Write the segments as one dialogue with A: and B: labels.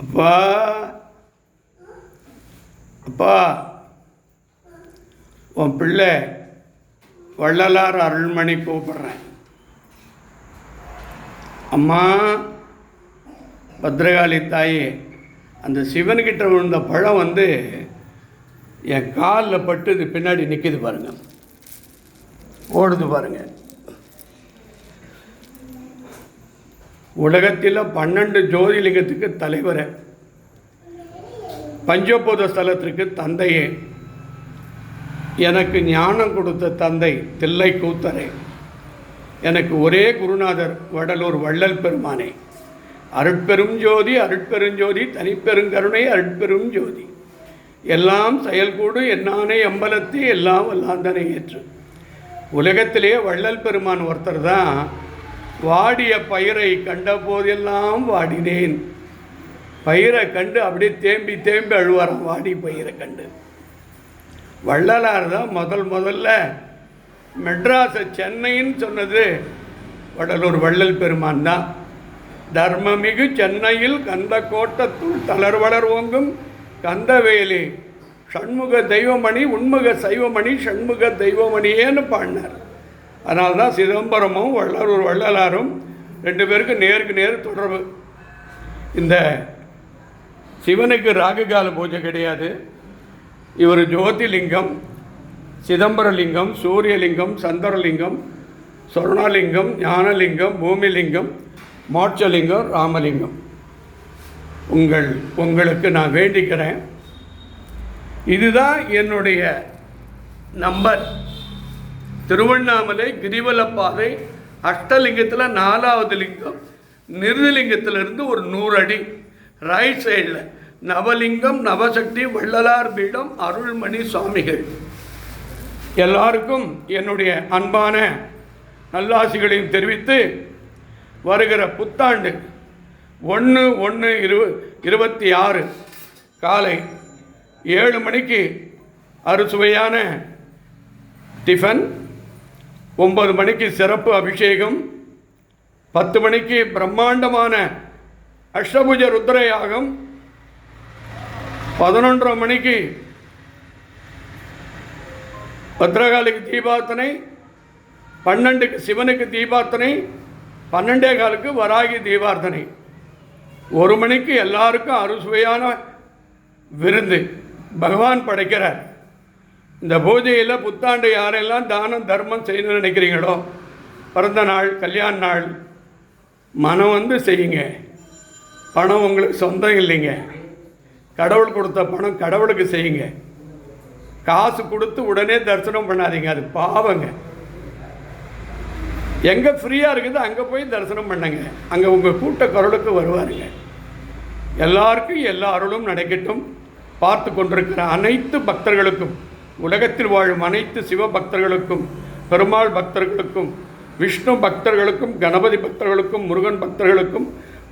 A: அப்பா அப்பா உன் பிள்ளை வள்ளலார் அருள்மணி கூப்பிட்றேன். அம்மா பத்ரகாளி தாயே, அந்த சிவன்கிட்ட விழுந்த பழம் என் காலில் பட்டு இது பின்னாடி நிற்கிது பாருங்க, ஓடுது பாருங்க. உலகத்தில் 12 ஜோதிலிங்கத்துக்கு தலைவரை, பஞ்சபூத ஸ்தலத்திற்கு தந்தையே, எனக்கு ஞானம் கொடுத்த தந்தை தில்லை கூத்தரே, எனக்கு ஒரே குருநாதர் வடலூர் வள்ளல் பெருமானே, அருட்பெரும் ஜோதி அருட்பெருஞ்சோதி தனிப்பெருங்கருணை அருட்பெரும் ஜோதி, எல்லாம் செயல்கூடு என்னானே அம்பலத்தை எல்லாம் வல்லாந்தனை ஏற்று. உலகத்திலே வள்ளல் பெருமான் ஒருத்தர் தான் வாடிய பயிரை கண்ட போதெல்லாம் வாடினேன். பயிரை கண்டு அப்படியே தேம்பி தேம்பி அழுவாராம். வாடி பயிரை கண்டு வள்ளலார் தான் முதல்ல மெட்ராஸை சென்னைன்னு சொன்னது வடலூர் வள்ளல் பெருமான் தான். தர்மமிகு சென்னையில் கந்த கோட்டத்துள் தளர்வளர் ஓங்கும் கந்தவேலி ஷண்முக தெய்வமணி உண்முக சைவமணி ஷண்முக தெய்வமணியேன்னு பாடினார். அதனால தான் சிதம்பரமும் வள்ளலாரும் 2 பேருக்கும் நேருக்கு நேர் தொடர்பு. இந்த சிவனுக்கு ராகுகால பூஜை கிடையாது. இவர் ஜோதிலிங்கம், சிதம்பரலிங்கம், சூரியலிங்கம், சந்திரலிங்கம், சொர்ணலிங்கம், ஞானலிங்கம், பூமிலிங்கம், மோட்சலிங்கம், ராமலிங்கம். உங்களுக்கு நான் வேண்டிக்கிறேன். இதுதான் என்னுடைய நம்பர். திருவண்ணாமலை கிரிவலப்பாதை அஷ்டலிங்கத்தில் 4வது லிங்கம், நிருலிங்கத்திலிருந்து ஒரு 100 அடி ரைட் சைடில் நவலிங்கம் நவசக்தி வள்ளலார் பீடம் அருள்மணி சுவாமிகள். எல்லாருக்கும் என்னுடைய அன்பான நல்லாசிகளையும் தெரிவித்து, வருகிற புத்தாண்டு 1/1/26 காலை 7 மணிக்கு அறுசுவையான டிஃபன், 9 மணிக்கு சிறப்பு அபிஷேகம், 10 மணிக்கு பிரம்மாண்டமான அஷ்டபுஜ ருத்ரயாகம், 11:30 மணிக்கு பத்ரகாளிக்கு தீபார்த்தனை, 12க்கு சிவனுக்கு தீபார்த்தனை, 12:15க்கு வராகி தீபார்த்தனை, 1 மணிக்கு எல்லாருக்கும் அறுசுவையான விருந்து பகவான் படைக்கிறார். இந்த பூஜையில் புத்தாண்டு யாரெல்லாம் தானம் தர்மம் செய்யணும்னு நினைக்கிறீங்களோ, பிறந்த நாள் கல்யாண நாள் மனம் செய்யுங்க. பணம் உங்களுக்கு சொந்தம் இல்லைங்க. கடவுள் கொடுத்த பணம் கடவுளுக்கு செய்யுங்க. காசு கொடுத்து உடனே தரிசனம் பண்ணாதீங்க, அது பாவங்க. எங்கே ஃப்ரீயாக இருக்குது அங்கே போய் தரிசனம் பண்ணுங்க. அங்கே உங்கள் கூட்ட குரலுக்கு வருவாருங்க. எல்லாருக்கும் எல்லா அருளும் நடக்கட்டும். பார்த்து கொண்டிருக்கிற அனைத்து பக்தர்களுக்கும், உலகத்தில் வாழும் அனைத்து சிவ பக்தர்களுக்கும், பெருமாள் பக்தர்களுக்கும், விஷ்ணு பக்தர்களுக்கும், கணபதி பக்தர்களுக்கும், முருகன் பக்தர்களுக்கும்,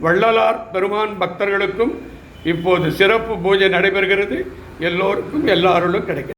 A: வள்ளலார் பெருமான் பக்தர்களுக்கும் இப்போது சிறப்பு பூஜை நடைபெறுகிறது. எல்லோருக்கும் எல்லா அருளும் கிடைக்கும்.